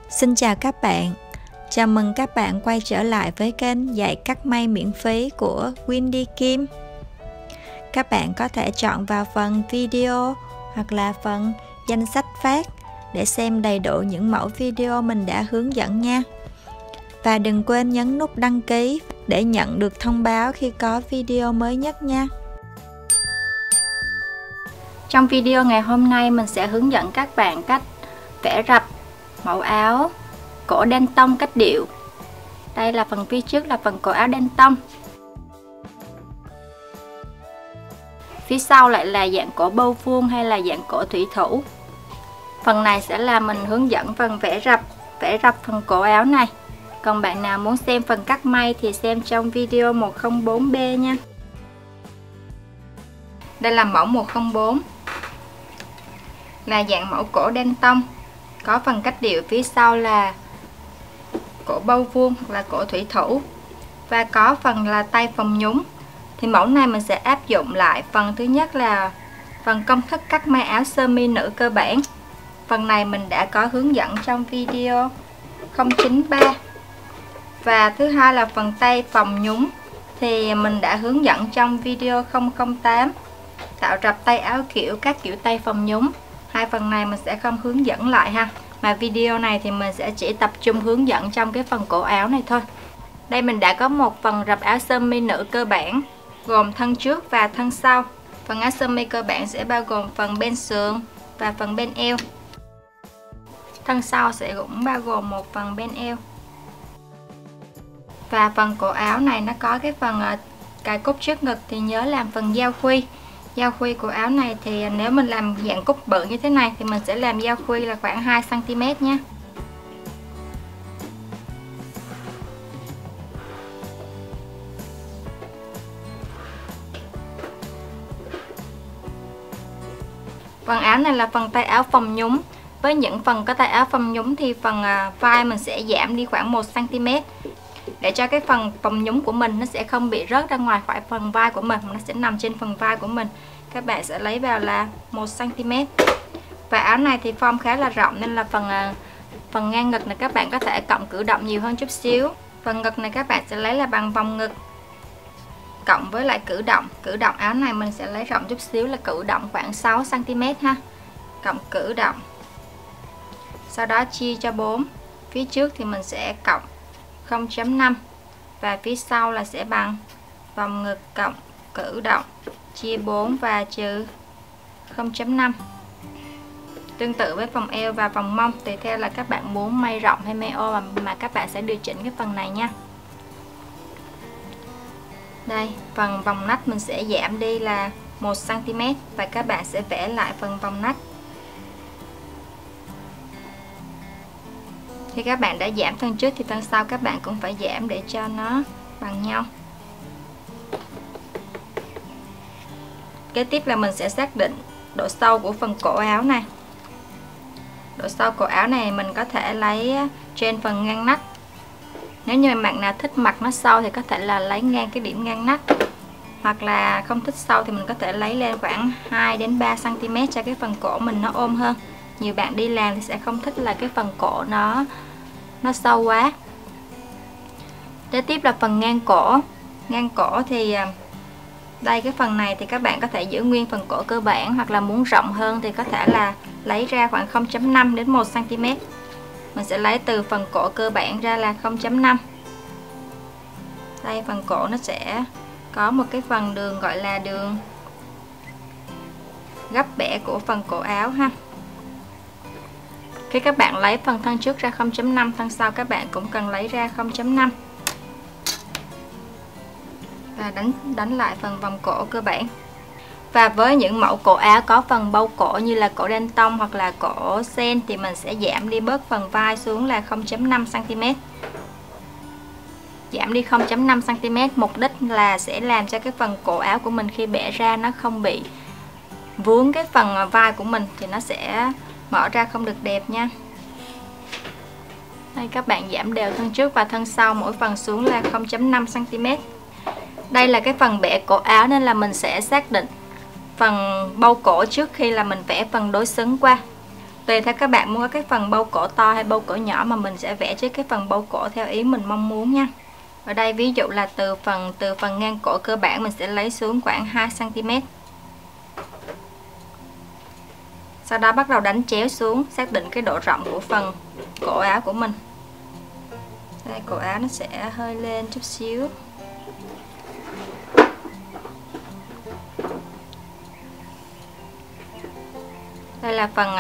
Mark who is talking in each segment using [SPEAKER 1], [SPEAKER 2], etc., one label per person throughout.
[SPEAKER 1] Xin chào các bạn, chào mừng các bạn quay trở lại với kênh dạy cắt may miễn phí của Wendy Kim. Các bạn có thể chọn vào phần video hoặc là phần danh sách phát để xem đầy đủ những mẫu video mình đã hướng dẫn nha. Và đừng quên nhấn nút đăng ký để nhận được thông báo khi có video mới nhất nha. Trong video ngày hôm nay mình sẽ hướng dẫn các bạn cách vẽ rập mẫu áo cổ đen tông cách điệu. Đây là phần phía trước là phần cổ áo đen tông. Phía sau lại là dạng cổ bâu vuông hay là dạng cổ thủy thủ. Phần này sẽ là mình hướng dẫn phần vẽ rập phần cổ áo này. Còn bạn nào muốn xem phần cắt may thì xem trong video 104B nha. Đây là mẫu 104. Là dạng mẫu cổ đen tông. Có phần cách điệu phía sau là cổ bâu vuông hoặc là cổ thủy thủ. Và có phần là tay phòng nhúng. Thì mẫu này mình sẽ áp dụng lại phần thứ nhất là phần công thức cắt may áo sơ mi nữ cơ bản. Phần này mình đã có hướng dẫn trong video 093. Và thứ hai là phần tay phòng nhúng thì mình đã hướng dẫn trong video 008 tạo rập tay áo kiểu các kiểu tay phòng nhúng. Hai phần này mình sẽ không hướng dẫn lại ha, mà video này thì mình sẽ chỉ tập trung hướng dẫn trong cái phần cổ áo này thôi. Đây mình đã có một phần rập áo sơ mi nữ cơ bản gồm thân trước và thân sau. Phần áo sơ mi cơ bản sẽ bao gồm phần bên sườn và phần bên eo. Thân sau sẽ cũng bao gồm một phần bên eo. Và phần cổ áo này nó có cái phần cài cúc trước ngực thì nhớ làm phần giao khuy. Giao khuy của áo này thì nếu mình làm dạng cúc bự như thế này thì mình sẽ làm giao khuy là khoảng 2 cm nha. Phần áo này là phần tay áo phòng nhúng. Với những phần có tay áo phòng nhúng thì phần vai mình sẽ giảm đi khoảng 1 cm. Để cho cái phần phòng nhúng của mình nó sẽ không bị rớt ra ngoài khỏi phần vai của mình, nó sẽ nằm trên phần vai của mình. Các bạn sẽ lấy vào là 1 cm. Và áo này thì form khá là rộng nên là phần ngang ngực này các bạn có thể cộng cử động nhiều hơn chút xíu. Phần ngực này các bạn sẽ lấy là bằng vòng ngực cộng với lại cử động. Cử động áo này mình sẽ lấy rộng chút xíu là cử động khoảng 6 cm ha. Cộng cử động. Sau đó chia cho 4. Phía trước thì mình sẽ cộng 0.5 và phía sau là sẽ bằng vòng ngực cộng cử động chia 4 và trừ 0.5. Tương tự với vòng eo và vòng mông, tùy theo là các bạn muốn may rộng hay may ô mà các bạn sẽ điều chỉnh cái phần này nha. Đây, phần vòng nách mình sẽ giảm đi là 1 cm và các bạn sẽ vẽ lại phần vòng nách. Khi các bạn đã giảm thân trước thì thân sau các bạn cũng phải giảm để cho nó bằng nhau. Kế tiếp là mình sẽ xác định độ sâu của phần cổ áo này. Độ sâu cổ áo này mình có thể lấy trên phần ngang nách. Nếu như bạn nào thích mặt nó sâu thì có thể là lấy ngang cái điểm ngang nách. Hoặc là không thích sâu thì mình có thể lấy lên khoảng 2 đến 3 cm cho cái phần cổ mình nó ôm hơn. Nhiều bạn đi làm thì sẽ không thích là cái phần cổ nó sâu quá. Kế tiếp là phần ngang cổ. Ngang cổ thì đây cái phần này thì các bạn có thể giữ nguyên phần cổ cơ bản, hoặc là muốn rộng hơn thì có thể là lấy ra khoảng 0.5 đến 1 cm. Mình sẽ lấy từ phần cổ cơ bản ra là 0.5. Đây phần cổ nó sẽ có một cái phần đường gọi là đường gấp bẻ của phần cổ áo ha. Khi các bạn lấy phần thân trước ra 0.5, thân sau các bạn cũng cần lấy ra 0.5. Và đánh lại phần vòng cổ cơ bản. Và với những mẫu cổ áo có phần bâu cổ như là cổ đen tông hoặc là cổ sen thì mình sẽ giảm đi bớt phần vai xuống là 0.5 cm. Giảm đi 0.5 cm mục đích là sẽ làm cho cái phần cổ áo của mình khi bẻ ra nó không bị vướng cái phần vai của mình, thì nó sẽ mở ra không được đẹp nha. Đây các bạn giảm đều thân trước và thân sau mỗi phần xuống là 0.5 cm. Đây là cái phần bẻ cổ áo nên là mình sẽ xác định phần bâu cổ trước khi là mình vẽ phần đối xứng qua. Tùy theo các bạn muốn có cái phần bâu cổ to hay bâu cổ nhỏ mà mình sẽ vẽ trên cái phần bâu cổ theo ý mình mong muốn nha. Ở đây ví dụ là từ phần ngang cổ cơ bản mình sẽ lấy xuống khoảng 2 cm. Sau đó bắt đầu đánh chéo xuống, xác định cái độ rộng của phần cổ áo của mình. Đây, cổ áo nó sẽ hơi lên chút xíu. Đây là phần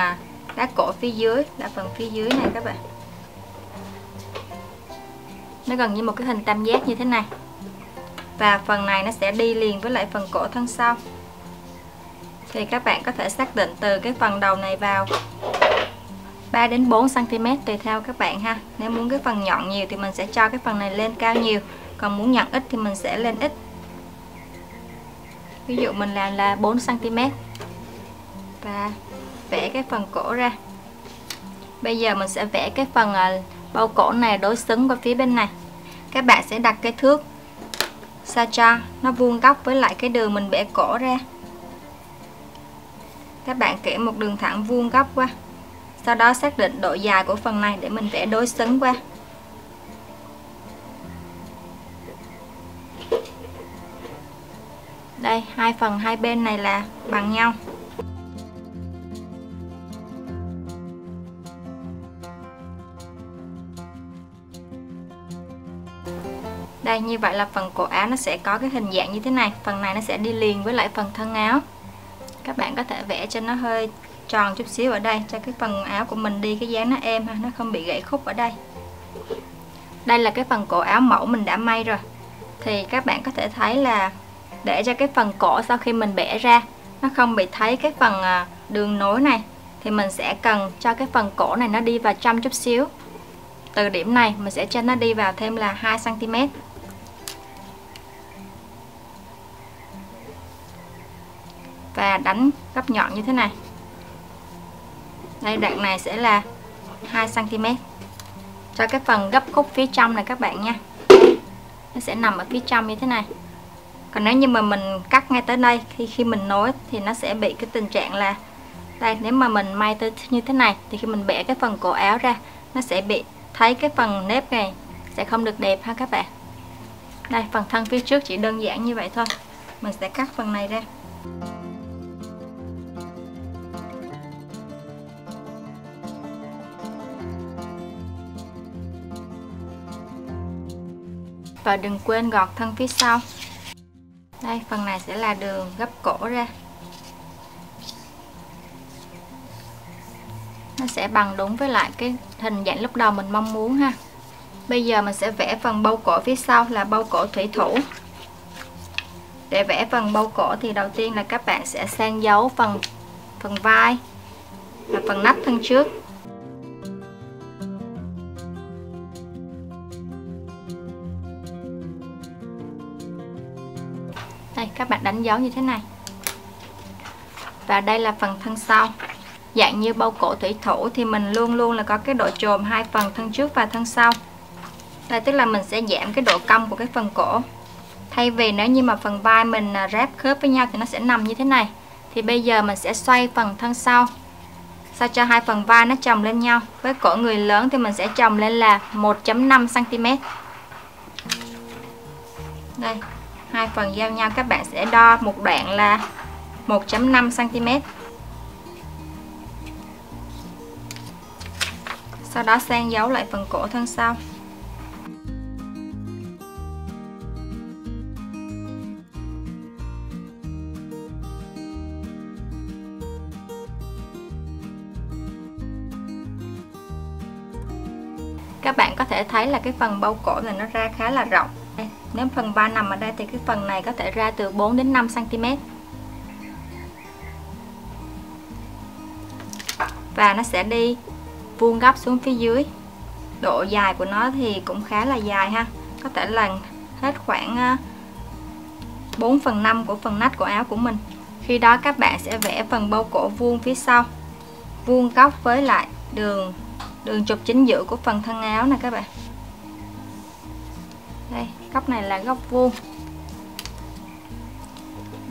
[SPEAKER 1] đá cổ phía dưới, là phần phía dưới này các bạn. Nó gần như một cái hình tam giác như thế này. Và phần này nó sẽ đi liền với lại phần cổ thân sau. Thì các bạn có thể xác định từ cái phần đầu này vào 3 đến 4 cm tùy theo các bạn ha. Nếu muốn cái phần nhọn nhiều thì mình sẽ cho cái phần này lên cao nhiều, còn muốn nhọn ít thì mình sẽ lên ít. Ví dụ mình làm là 4 cm. Và vẽ cái phần cổ ra. Bây giờ mình sẽ vẽ cái phần bâu cổ này đối xứng qua phía bên này. Các bạn sẽ đặt cái thước sao cho nó vuông góc với lại cái đường mình vẽ cổ ra. Các bạn kẻ một đường thẳng vuông góc qua. Sau đó xác định độ dài của phần này để mình vẽ đối xứng qua. Đây, hai phần hai bên này là bằng nhau. Đây, như vậy là phần cổ áo nó sẽ có cái hình dạng như thế này. Phần này nó sẽ đi liền với lại phần thân áo. Các bạn có thể vẽ cho nó hơi tròn chút xíu ở đây, cho cái phần áo của mình đi cái dáng nó êm ha, nó không bị gãy khúc ở đây. Đây là cái phần cổ áo mẫu mình đã may rồi. Thì các bạn có thể thấy là để cho cái phần cổ sau khi mình bẻ ra nó không bị thấy cái phần đường nối này, thì mình sẽ cần cho cái phần cổ này nó đi vào trong chút xíu. Từ điểm này mình sẽ cho nó đi vào thêm là 2 cm. Và đánh góc nhọn như thế này. Đây, đoạn này sẽ là 2 cm cho cái phần gấp khúc phía trong này các bạn nha. Nó sẽ nằm ở phía trong như thế này. Còn nếu như mà mình cắt ngay tới đây, khi mình nối thì nó sẽ bị cái tình trạng là đây, nếu mà mình may tới như thế này thì khi mình bẻ cái phần cổ áo ra nó sẽ bị thấy cái phần nếp này, sẽ không được đẹp ha các bạn. Đây, phần thân phía trước chỉ đơn giản như vậy thôi. Mình sẽ cắt phần này ra. Và đừng quên gọt thân phía sau. Đây, phần này sẽ là đường gấp cổ ra. Nó sẽ bằng đúng với lại cái hình dạng lúc đầu mình mong muốn ha. Bây giờ mình sẽ vẽ phần bâu cổ phía sau là bâu cổ thủy thủ. Để vẽ phần bâu cổ thì đầu tiên là các bạn sẽ san dấu phần vai và phần nách thân trước. Đây, các bạn đánh dấu như thế này. Và đây là phần thân sau. Dạng như bâu cổ thủy thủ thì mình luôn luôn là có cái độ chồm hai phần thân trước và thân sau. Đây, tức là mình sẽ giảm cái độ cong của cái phần cổ. Thay vì nếu như mà phần vai mình ráp khớp với nhau thì nó sẽ nằm như thế này, thì bây giờ mình sẽ xoay phần thân sau sao cho hai phần vai nó chồng lên nhau. Với cổ người lớn thì mình sẽ chồng lên là 1,5 cm. Đây, hai phần giao nhau các bạn sẽ đo một đoạn là 1,5 cm. Sau đó san dấu lại phần cổ thân sau. Các bạn có thể thấy là cái phần bâu cổ này nó ra khá là rộng. Nếu phần vai nằm ở đây thì cái phần này có thể ra từ 4 đến 5 cm. Và nó sẽ đi vuông góc xuống phía dưới. Độ dài của nó thì cũng khá là dài ha. Có thể là hết khoảng 4/5 của phần nách của áo của mình. Khi đó các bạn sẽ vẽ phần bâu cổ vuông phía sau, vuông góc với lại đường trục chính giữa của phần thân áo này các bạn. Đây, góc này là góc vuông.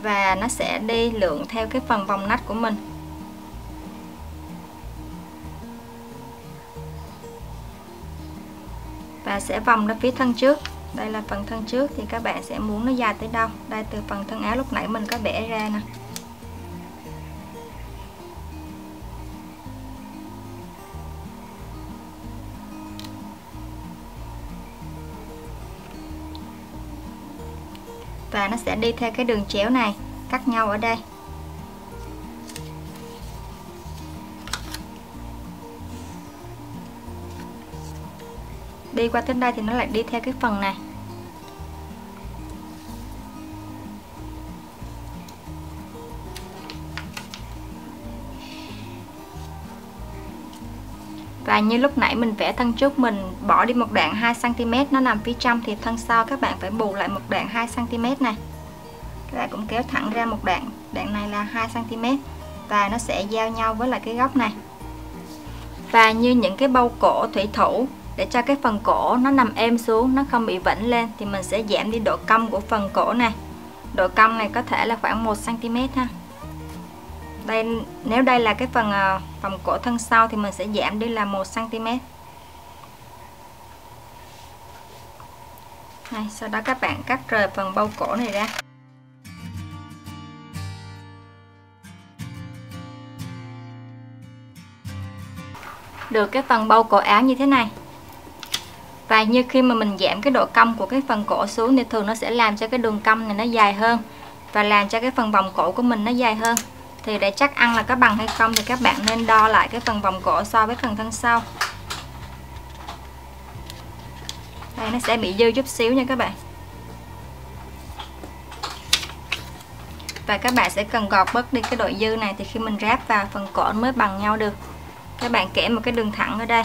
[SPEAKER 1] Và nó sẽ đi lượn theo cái phần vòng nách của mình. và sẽ vòng ra phía thân trước. Đây là phần thân trước thì các bạn sẽ muốn nó dài tới đâu. Đây, từ phần thân áo lúc nãy mình có vẽ ra nè. Và nó sẽ đi theo cái đường chéo này, cắt nhau ở đây. Đi qua tới đây thì nó lại đi theo cái phần này. Và như lúc nãy mình vẽ thân trước mình bỏ đi một đoạn 2 cm nó nằm phía trong, thì thân sau các bạn phải bù lại một đoạn 2 cm này. Các bạn cũng kéo thẳng ra một đoạn, đoạn này là 2 cm và nó sẽ giao nhau với lại cái góc này. Và như những cái bâu cổ thủy thủ, để cho cái phần cổ nó nằm êm xuống, nó không bị vẫy lên, thì mình sẽ giảm đi độ cong của phần cổ này. Độ cong này có thể là khoảng 1 cm ha. Đây, nếu đây là cái phần vòng cổ thân sau thì mình sẽ giảm đi là 1 cm. Này, sau đó các bạn cắt rời phần bâu cổ này ra. Được cái phần bâu cổ áo như thế này. Và như khi mà mình giảm cái độ cong của cái phần cổ xuống thì thường nó sẽ làm cho cái đường cong này nó dài hơn và làm cho cái phần vòng cổ của mình nó dài hơn. Thì để chắc ăn là có bằng hay không thì các bạn nên đo lại cái phần vòng cổ so với phần thân sau. Đây, nó sẽ bị dư chút xíu nha các bạn. Và các bạn sẽ cần gọt bớt đi cái độ dư này, thì khi mình ráp vào phần cổ nó mới bằng nhau được. Các bạn kẻ một cái đường thẳng ở đây,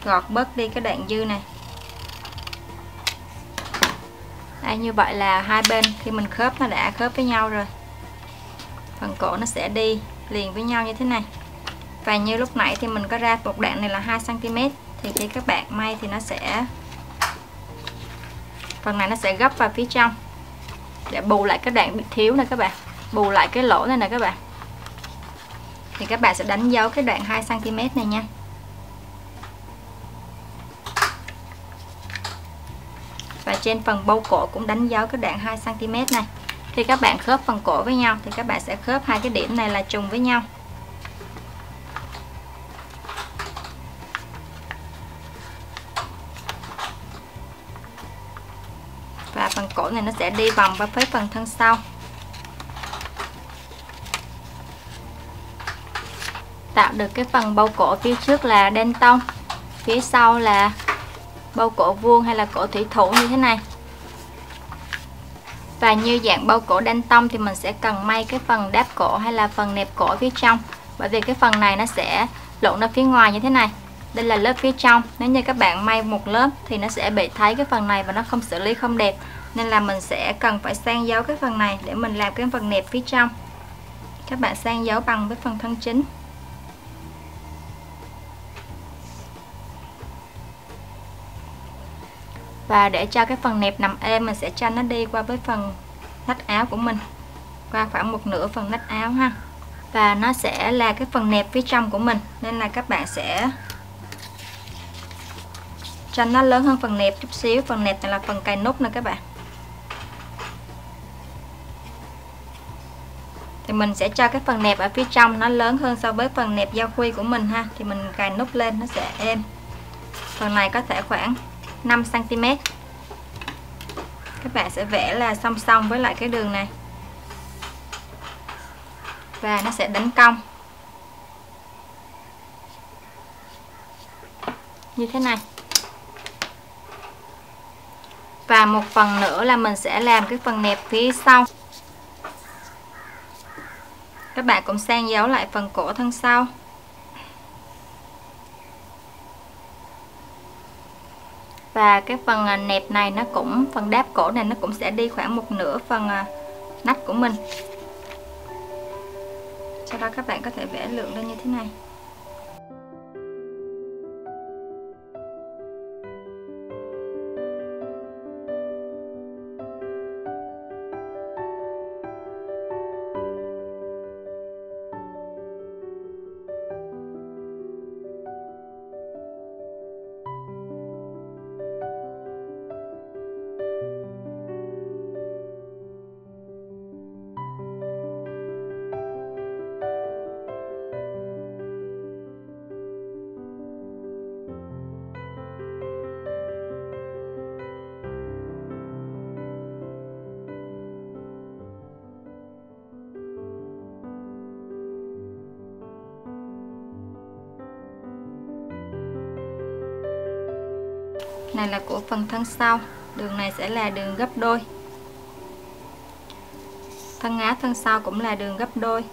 [SPEAKER 1] gọt bớt đi cái đoạn dư này. Đây, như vậy là hai bên khi mình khớp nó đã khớp với nhau rồi. Phần cổ nó sẽ đi liền với nhau như thế này. Và như lúc nãy thì mình có ra một đoạn này là 2 cm, thì khi các bạn may thì nó sẽ, phần này nó sẽ gấp vào phía trong để bù lại cái đoạn bị thiếu này các bạn, bù lại cái lỗ này nè các bạn. Thì các bạn sẽ đánh dấu cái đoạn 2 cm này nha. Và trên phần bâu cổ cũng đánh dấu cái đoạn 2 cm này. Khi các bạn khớp phần cổ với nhau thì các bạn sẽ khớp hai cái điểm này là trùng với nhau. Và phần cổ này nó sẽ đi vòng vào phía phần thân sau. Tạo được cái phần bâu cổ phía trước là đen tông, phía sau là bâu cổ vuông hay là cổ thủy thủ như thế này. Và như dạng bâu cổ đen tông thì mình sẽ cần may cái phần đáp cổ hay là phần nẹp cổ phía trong, bởi vì cái phần này nó sẽ lộn ra phía ngoài như thế này. Đây là lớp phía trong, nếu như các bạn may một lớp thì nó sẽ bị thấy cái phần này và nó không xử lý không đẹp, nên là mình sẽ cần phải san dấu cái phần này để mình làm cái phần nẹp phía trong. Các bạn san dấu bằng với phần thân chính. Và để cho cái phần nẹp nằm êm, mình sẽ cho nó đi qua với phần nách áo của mình, qua khoảng một nửa phần nách áo ha. Và nó sẽ là cái phần nẹp phía trong của mình, nên là các bạn sẽ cho nó lớn hơn phần nẹp chút xíu. Phần nẹp này là phần cài nút nè các bạn. Thì mình sẽ cho cái phần nẹp ở phía trong nó lớn hơn so với phần nẹp giao khuy của mình ha, thì mình cài nút lên nó sẽ êm. Phần này có thể khoảng 5 cm. Các bạn sẽ vẽ là song song với lại cái đường này. Và nó sẽ đánh cong như thế này. Và một phần nữa là mình sẽ làm cái phần nẹp phía sau. Các bạn cũng san dấu lại phần cổ thân sau. Và cái phần nẹp này nó cũng, phần đáp cổ này nó cũng sẽ đi khoảng một nửa phần nách của mình. Sau đó các bạn có thể vẽ lượn lên như thế này. Này là của phần thân sau, đường này sẽ là đường gấp đôi. Thân áo thân sau cũng là đường gấp đôi.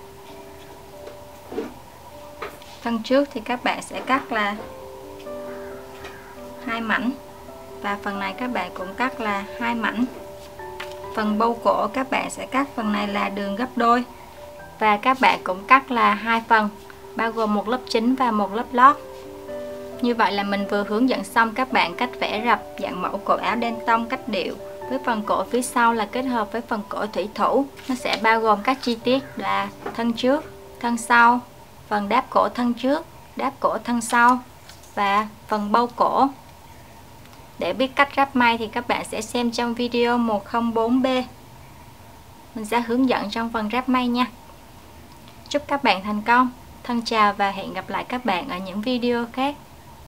[SPEAKER 1] Thân trước thì các bạn sẽ cắt là 2 mảnh, và phần này các bạn cũng cắt là 2 mảnh. Phần bâu cổ các bạn sẽ cắt phần này là đường gấp đôi, và các bạn cũng cắt là 2 phần, bao gồm một lớp chính và một lớp lót. Như vậy là mình vừa hướng dẫn xong các bạn cách vẽ rập dạng mẫu cổ áo đen tông cách điệu, với phần cổ phía sau là kết hợp với phần cổ thủy thủ. Nó sẽ bao gồm các chi tiết là thân trước, thân sau, phần đáp cổ thân trước, đáp cổ thân sau và phần bâu cổ. Để biết cách ráp may thì các bạn sẽ xem trong video 104B. Mình sẽ hướng dẫn trong phần ráp may nha. Chúc các bạn thành công. Thân chào và hẹn gặp lại các bạn ở những video khác.